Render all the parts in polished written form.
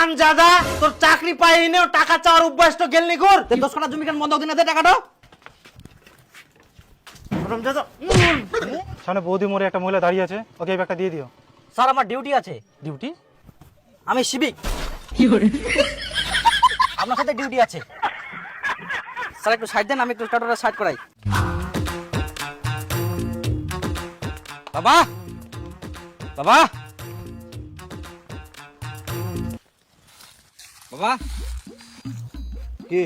হারামজাদা, তোর চাকরি পাইনি টাকা চাওয়ার অভ্যাস তো গেলনি কর। 10 কাঠা জমি কেন বন্ধক দিনে দে টাকাটা। হারামজাদা। সামনে বৌদি মোড়ে একটা মহিলা দাঁড়িয়ে আছে, ওকে এই ব্যাগটা দিয়ে দিও। স্যার আমার ডিউটি আছে। ডিউটি? আমি সিভিক। আপনার সাথে ডিউটি আছে স্যার, একটু সাইড দেন, আমি একটু কাটোটা সাইড করাই। বাবা বাবা বাবা কি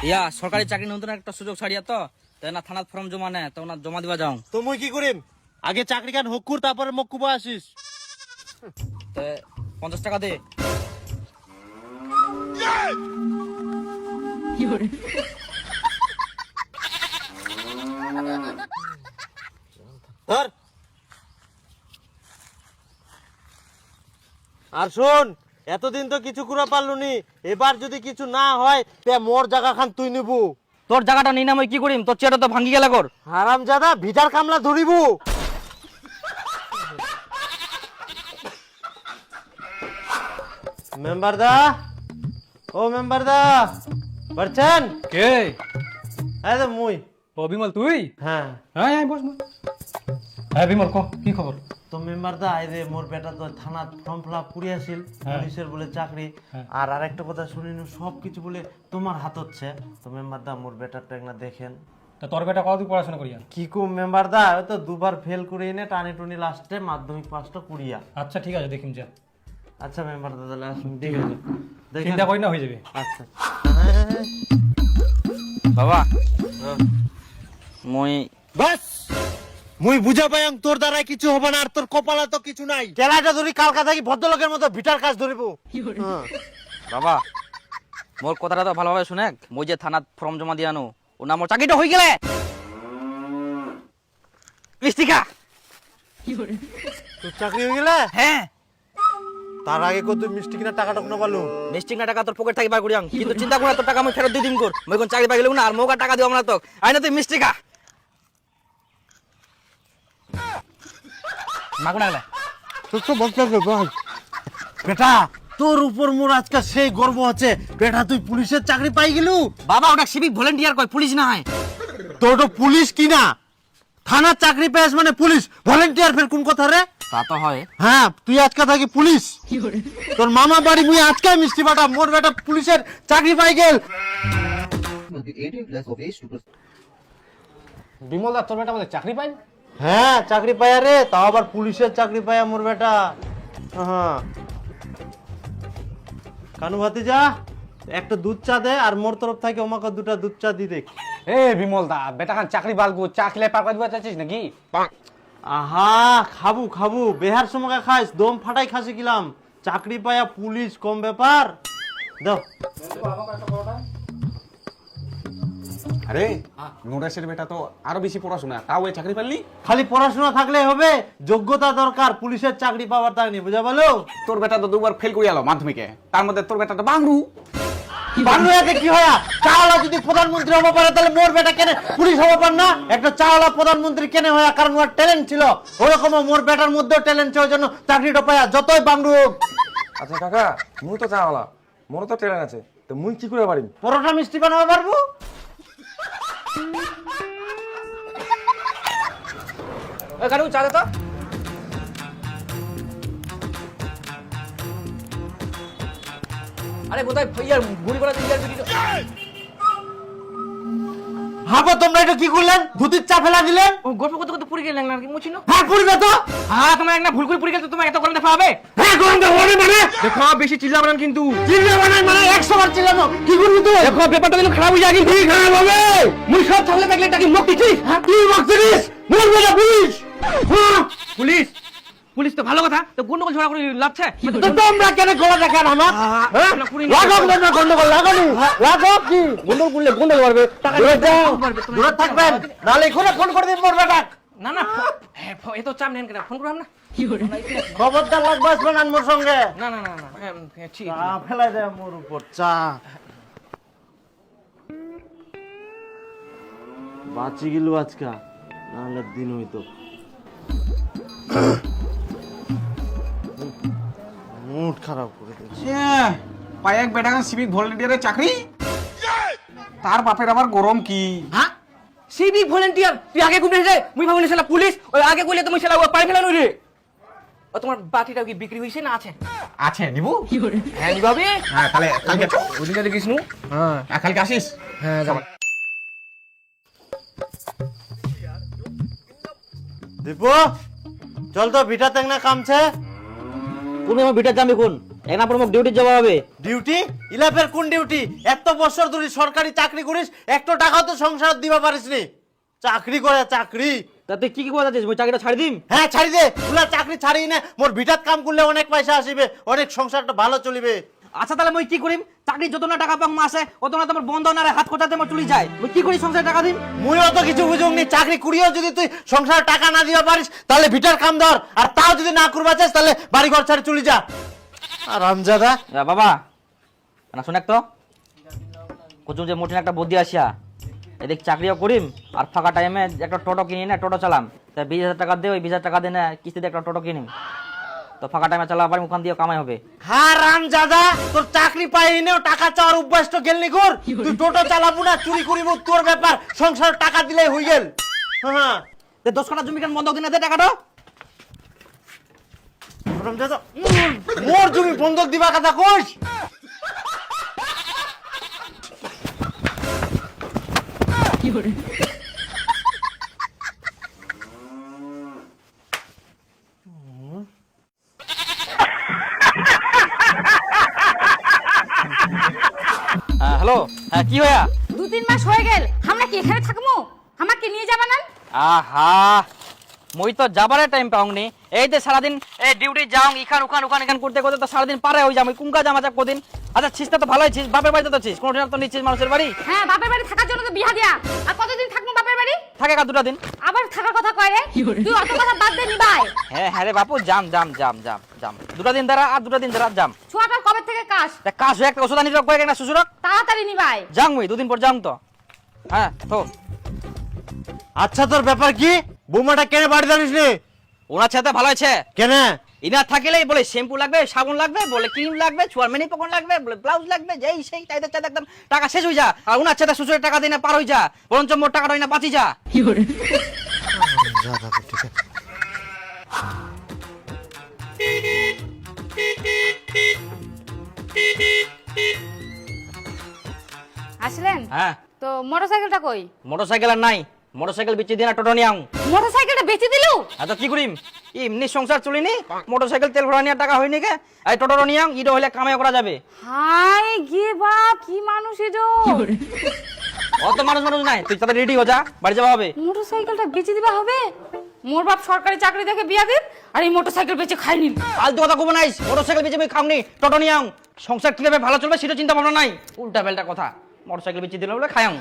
ইয়া সরকারি চাকরি নতুন একটা সুযোগ ছাড়িয়া তো তাই না থানাত ফর্ম জমা নেয়, তো না জমা দিবা যাও। তো মুই কি করিম? আগে চাকরি কান হকুর, তারপরে মকুবা আসিস। 50 টাকা দে। ধর। আর শোন, এতদিন তো কিছু করা পারলুনি, এবার যদি কিছু না হয় তে মোর জায়গা খান তুই নিবু। তোর জায়গাটা নিই না, মই কি করিম? তোর চেয়ারটা তো ভাঙ্গি গেলা কর। হারামজাদা, ভিটার কামলা ধরিবু। মেম্বার দা, ও মেম্বার দা, পারছেন? কে? এই তো মুই। ও বিমল তুই? হ্যাঁ হ্যাঁ বস না। হ্যাঁ বিমল ক, কি খবর? তো মেম্বার দা, এই যে মোর বেটা তো থানা ফর্ম ফিল আপ করি আসিল, পুলিশের বলে চাকরি। আর আরেকটা কথা শুনিনু, সব কিছু বলে তোমার হাত হচ্ছে। তো মেম্বার দা, মোর বেটারটা একনা দেখেন। তা তোর বেটা কতদূর পড়াশোনা করিয়া? কি কম মেম্বার দা, ওই তো দুবার ফেল করে এনে টানি টুনি লাস্টে মাধ্যমিক পাসটা করিয়া। আচ্ছা ঠিক আছে, দেখিম যা। আচ্ছা মেম্বার দা, তাহলে আসুন, ঠিক আছে দেখেন। চিন্তা করি না, হয়ে যাবে। আচ্ছা বাবা মই বাস, মুই বুঝা পাই তোর দ্বারাই কিছু হবে না, আর তোর কপালে তো কিছু নাই। কেলাটা ধরি কালকা থাকি ভদ্রলোকের মতো ভিটার কাজ ধরিব। বাবা মোর কথাটা তো ভালোভাবে শুনে, মই যে থানাত ফর্ম জমা দিয়ে আনো, ও না মোর চাকরিটা হয়ে গেলে মিষ্টিকা। তোর চাকরি হয়ে গেলে? হ্যাঁ, তার আগে কত মিষ্টি কিনা টাকা টক না পারলো। মিষ্টি না টাকা তোর পকেট থেকে বার করিয়াং, কিন্তু চিন্তা করে তোর টাকা আমি ফেরত দিয়ে দিম কর। মই কোন চাকরি পাই গেল না, আর মোকা টাকা দিও আমরা তো আই না, তুই মিষ্টিকা মাগু না গেলে। তোর তো বলতে বল বেটা, তোর উপর মোর আজকে সেই গর্ব আছে বেটা, তুই পুলিশের চাকরি পাই গেলু। বাবা ওটা সিভিক ভলেন্টিয়ার কয়, পুলিশ না হয়। তোর তো পুলিশ কিনা, থানার চাকরি পেয়েছ মানে পুলিশ। ভলেন্টিয়ার ফের কোন কথা রে? তা তো হয়। হ্যাঁ, তুই আজকে থাকি পুলিশ। তোর মামা বাড়ি মুই আজকে মিষ্টি বাটা, মোর বেটা পুলিশের চাকরি পাই গেল। বিমল দা, তোর বেটা বলে চাকরি পাই? হ্যাঁ চাকরি পায়া রে, তাও আবার পুলিশের চাকরি পায়া মোর বেটা। হ্যাঁ কানু ভাতিজা, একটা দুধ চা দে, আর মোর তরফ থেকে আমাকে দুটা দুধ চা দি দেখ। এ বিমল দা, বেটা খান চাকরি বালবো, চা খেলে পার করে দিবা চাচ্ছিস নাকি? আহা, খাবু খাবু, বেহার সময় খাইস, দম ফাটাই খাসি গেলাম। চাকরি পায়া পুলিশ কম ব্যাপার। দাও। আরে নুরেশের বেটা তো আরো বেশি পড়াশোনা, তাও এই চাকরি পারলি? খালি পড়াশোনা থাকলে হবে? যোগ্যতা দরকার পুলিশের চাকরি পাওয়ার, তাই নি বুঝা বলো? তোর বেটা তো দুবার ফেল করে গেল মাধ্যমিকে, তার মধ্যে তোর বেটা তো বাংরু। বাংলাতে কি হয়? চাওয়ালা যদি প্রধানমন্ত্রী হতে পারে, তাহলে মোর বেটা কেন পুলিশ হতে পারে না? একটা চাওয়ালা প্রধানমন্ত্রী কেন হয়? কারণ ওর ট্যালেন্ট ছিল। ওরকম মোর বেটার মধ্যেও ট্যালেন্ট ছিল, জন্য চাকরিটা পায়া, যতই বাংরু হোক। আচ্ছা কাকা, মুই তো চাওয়ালা, মোরও তো ট্রেন আছে, তো মুই কি করে পারিম? পরোটা মিষ্টি বানাতে পারবো? ওই কারু চা দে তো। আরে কোথায় ইয়ার গুলি করা ইয়ার ভিডিও। হাবো, তোমরা এটা কি করলেন? ধুতির চা ফেলা দিলেন। ও গল্প করতে করতে পুরি গেলেন না কি মুছিনো? হ্যাঁ পুরবে তো। হ্যাঁ তোমার একটা ভুল করে পুরি গেল, তোমার এত গরম দেখা হবে? হ্যাঁ গরম দেবো মানে? দেখো বেশি চিল্লাবেন কিন্তু। চিল্লা বানাই মানে 100 বার চিল্লানো। কি করবি তুই? দেখো ব্যাপারটা কিন্তু খারাপ হয়ে যায় কিন্তু। কি খারাপ হবে? মুই সব থাকলে দেখলে এটা কি মুখ দিছিস? হ্যাঁ তুই মারছিস? মোর বেটা পুলিশ। হ্যাঁ পুলিশ পুলিশ তো ভালো কথা, তো গন্ডগোল ঝগড়া করে লাভছে? তো তোমরা কেন গলা দেখান আমার? হ্যাঁ লাগাও না, গন্ডগোল লাগানি। লাগাও কি? গন্ডগোল করলে গন্ডগোল করবে, টাকা দূরে যাও, দূরে থাকবেন, নালে এখানে ফোন করে দিন মোর বেটা। না না এত চাপ নেন কেন, ফোন করলাম না। খবরদার লাগবে আসবেন আর মোর সঙ্গে। না না না না ঠিক চা ফেলাই দেয় মোর উপর, চা। বাঁচি গেল আজকা, নাহলে দিন হইতো। মুড খারাপ করে দিয়েছে। পায়ে এক বেটা সিভিক ভলেন্টিয়ারের চাকরি, তার বাপের আবার গরম কি। হ্যাঁ সিভিক ভলেন্টিয়ার তুই আগে কুমড়ে রে মুই ভাবনি শালা পুলিশ ওই আগে কইলে তুমি শালা পাই ফেলানো রে। ও তোমার বাটিটা কি বিক্রি হইছে না আছে? আছে নিবু? হ্যাঁ নিবাবে। হ্যাঁ তাহলে কালকে ওদিকে দেখিস নু। হ্যাঁ কালকে আসিস। হ্যাঁ যাব। দীপু চল তো ভিটা তেংনা কামছে। তুমি আমার বিটা যাবে কোন একনা প্রমুখ ডিউটি যাওয়া হবে। ডিউটি ইলাফের কোন ডিউটি? এত বছর ধরে সরকারি চাকরি করিস, একটু টাকাও তো সংসার দিবা পারিস নি। চাকরি করে চাকরি। তা তুই কি করে যাচ্ছিস? মুই চাকরিটা ছাড়ি দিম। হ্যাঁ ছাড়ি দে, তুলা চাকরি ছাড়ি না, মোর ভিটাত কাম করলে অনেক পয়সা আসিবে, অনেক সংসারটা ভালো চলিবে। আচ্ছা তাহলে মুই কি করিম? চাকরি যত না টাকা পাং মাসে অত না তোমার বন্ধ না হাত খোঁচাতে আমার চলে যায়। মুই কি করি সংসারে টাকা দিম? মুই অত কিছু বুঝুম নি, চাকরি করিও যদি তুই সংসার টাকা না দিবা পারিস তাহলে ভিটার কাম ধর, আর তাও যদি না করবা চাস তাহলে বাড়ি ঘর ছাড়ে চলে যা। আর রামজাদা বাবা না শুনেক তো কুচুম যে মোটিন একটা বুদ্ধি আসিয়া এদিক চাকরিও করিম আর ফাঁকা টাইমে একটা টোটো কিনি না, টোটো চালাম। তা 20,000 টাকা দে, ওই 20,000 টাকা দিয়ে না কিস্তিতে একটা টোটো কিনিম, তো ফাঁকা টাইমে চালাবার পারি, ওখান দিয়ে কামাই হবে। হ্যাঁ রামজাদা তোর চাকরি পাইনেও টাকা চাওয়ার অভ্যাস তো গেলনি কর। তুই টোটো চালাবো না চুরি করিব তোর ব্যাপার, সংসার টাকা দিলেই হই গেল। হ্যাঁ 10 কাঠা জমি কেন বন্ধক দিন না দে টাকাটা। রামজাদা মোর জমি বন্ধক দিবা কথা কইস। হ্যালো, হ্যাঁ কি হয়া? 2-3 মাস হয়ে গেল, আমরা কি এখানে থাকবো? আমাকে নিয়ে যাবা না? আহা মই তো যাবারে টাইম পাউনি। এই যে সারাদিন এই ডিউটি যাও ইখান উখান করতে করতে তো সারাদিন পারে হই যাম। কুমকা জামা চাপ কদিন। আচ্ছা ছিসটা তো ভালোই ছিস, বাপের বাড়িতে তো ছিস, কোন দিন তো নিছিস মানুষের বাড়ি। হ্যাঁ বাপের বাড়ি থাকার জন্য তো বিয়া দিয়া। আর কতদিন থাকবো বাপের বাড়ি? থাকে কা 2টা দিন। আবার থাকার কথা কয় রে? তুই অত কথা বাদ দে নিবাই। হ্যাঁ রে বাপু যাম 2টা দিন দাঁড়া আর 2টা দিন দাঁড়া যাম। ছোয়াটার কবে থেকে কাজ? তা কাজ হয়ে একটা ওষুধ আনি রাখ কয়েক না শ্বশুরক তাড়াতাড়ি নিবাই। যাং মুই 2 দিন পর যাম তো। হ্যাঁ তো আচ্ছা তোর ব্যাপার কি? বৌমাটা কেন বাড়ি জানিস নি? ওনার সাথে ভালো আছে কেন? ইনা থাকিলেই বলে শ্যাম্পু লাগবে, সাবান লাগবে, বলে ক্রিম লাগবে, চুয়ার মেনি পকন লাগবে, বলে ব্লাউজ লাগবে, যেই সেই তাইতে চাইতে একদম টাকা শেষ হই যা। আর ওনার সাথে শ্বশুরের টাকা দিই না পার হই যা, বরঞ্চ মোর টাকাটা না বাঁচি যা। আসলেন? হ্যাঁ তো মোটরসাইকেলটা কই? মোটরসাইকেল আর নাই, মোটরসাইকেল বেচে দিয়ে না টোটো নিয়ে আউ। মোটরসাইকেলটা বেচে দিলু? তো কি করিম, এমনি সংসার চলিনি, মোটরসাইকেল তেল ভরা নিয়ে টাকা হয়নি কে, এই টোটো নিয়ে আউ, ইডো হলে কামাই করা যাবে। হাই গে বাপ, কি মানুষ এডো? অত মানুষ নাই, তুই তাদের রেডি হয়ে যা, বাড়ি যাওয়া হবে। মোটরসাইকেলটা বেচে দিবা হবে? মোর বাপ সরকারি চাকরি দেখে বিয়া দিন আর এই মোটরসাইকেল বেচে খাই নিন। ফালতু কথা কব নাইস, মোটরসাইকেল বেচে আমি খাওনি, টোটো নিয়ে আউ, সংসার কিভাবে ভালো চলবে সেটা চিন্তা ভাবনা নাই, উল্টা পাল্টা কথা। মোটরসাইকেল বেচে দিলে বলে খাই আউ।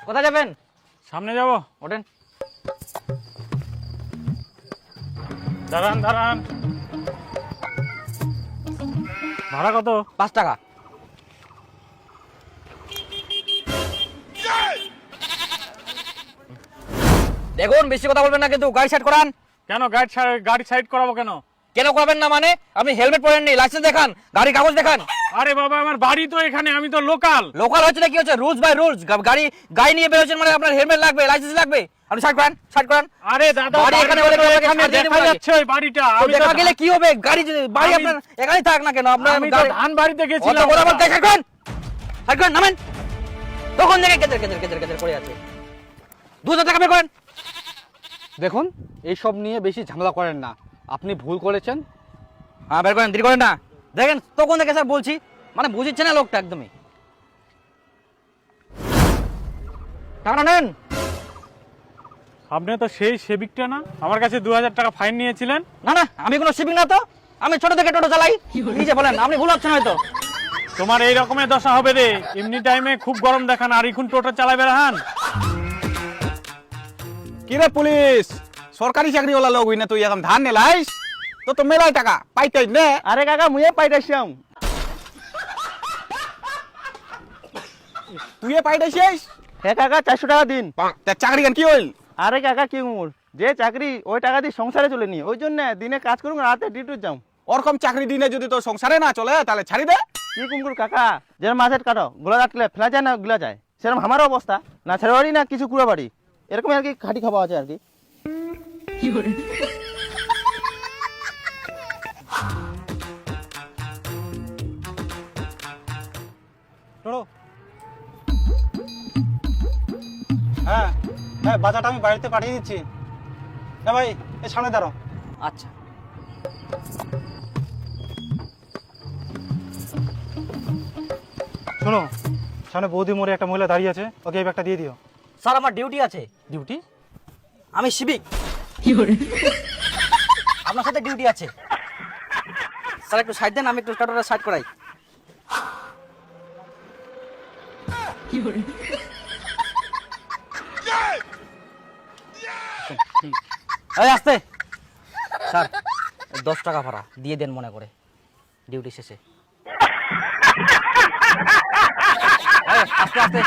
কোথায় যাবেন? সামনে যাব। ওঠেন। দাঁড়ান ভাড়া কত? 5 টাকা। দেখুন বেশি কথা বলবেন না কিন্তু, গাড়ি সাইড করান। কেন গাড়ি সাইড করাবো কেন? কেন করবেন না মানে? আপনি হেলমেট পরেননি, লাইসেন্স দেখান, গাড়ি কাগজ দেখান। আরে বাবা আমার বাড়ি তো এখানে, আমি তো লোকাল। লোকাল হচ্ছে না কি হচ্ছে? Rules by rules. গাড়ি নিয়ে বেরোচ্ছেন মানে আপনার হেলমেট লাগবে, লাইসেন্স লাগবে। আপনি সাইড করান। আরে দাদা বাড়ি এখানে বলে কেউ এখানে আমাকে দেখা যাচ্ছে ওই বাড়িটা। তো আমি তো দেখা গেলে কি হবে? গাড়ি বাড়ি আপনার এখানেই থাক না কেন, আপনার আমি তো ধান বাড়িতে গেছিলাম। সাইড করেন, নামেন। তখন দেখে কেদের করে আছে। 2000 টাকা বের করেন। দেখুন এইসব নিয়ে বেশি ঝামেলা করেন না, আপনি ভুল করেছেন। হ্যাঁ বের করেন, দেরি করেন না। দেখেন তখন দেখে স্যার বলছি, মানে বুঝিচ্ছে না লোকটা একদমই। টাকাটা নেন। আপনি তো সেই সেবিকটা না? আমার কাছে 2000 টাকা ফাইন নিয়েছিলেন। না আমি কোনো শিপিং না তো, আমি ছোট থেকে টোটো চালাই। নিজে বলেন, আপনি ভুল হচ্ছেন হয়তো। তোমার এই রকমের দশা হবে রে, এমনি টাইমে খুব গরম দেখান আর এখন টোটো চালাবে রাহান। কি রে পুলিশ, সরকারি চাকরি ওলা লোক হই না তুই এখন ধান নেলাইস? তো তো মেলাই টাকা পাইতাই নে। আরে কাকা মুয়ে পাইতাছিলাম। তুই পাইতাছিস? হ্যাঁ কাকা 400 টাকা দিন। তা চাকরি গান কি হইল? আরে কাকা কি মোর যে চাকরি ওই টাকা দিয়ে সংসারে চলে নি, ওই জন্য দিনে কাজ করুন রাতে ডিউটি যাও। ওরকম চাকরি দিনে যদি তোর সংসারে না চলে তাহলে ছাড়ি দে। কি কুমকুর কাকা যেরকম মাছের কাটো গোলা রাখলে ফেলা যায় না গুলা যায়, সেরকম আমারও অবস্থা, না ছেড়ে বাড়ি না কিছু কুড়ে বাড়ি, এরকম আর কি খাটি খাওয়া আছে আর কি। হ্যাঁ হ্যাঁ, বাজারটা আমি বাড়িতে পাঠিয়ে দিচ্ছি। হ্যাঁ ভাই, এই সামনে দাঁড়াও। আচ্ছা শোনো, সামনে বৌদি মোড়ে একটা মহিলা দাঁড়িয়ে আছে, ওকে এই ব্যাগটা দিয়ে দিও। স্যার আমার ডিউটি আছে। ডিউটি? আমি সিভিক। আপনার সাথে ডিউটি আছে স্যার, একটু সাইড দেন, আমি একটু কাটোটা সাইড করাই। এই আসতে স্যার, 10 টাকা ভাড়া দিয়ে দেন মনে করে ডিউটি শেষে। এই, আস্তে আস্তে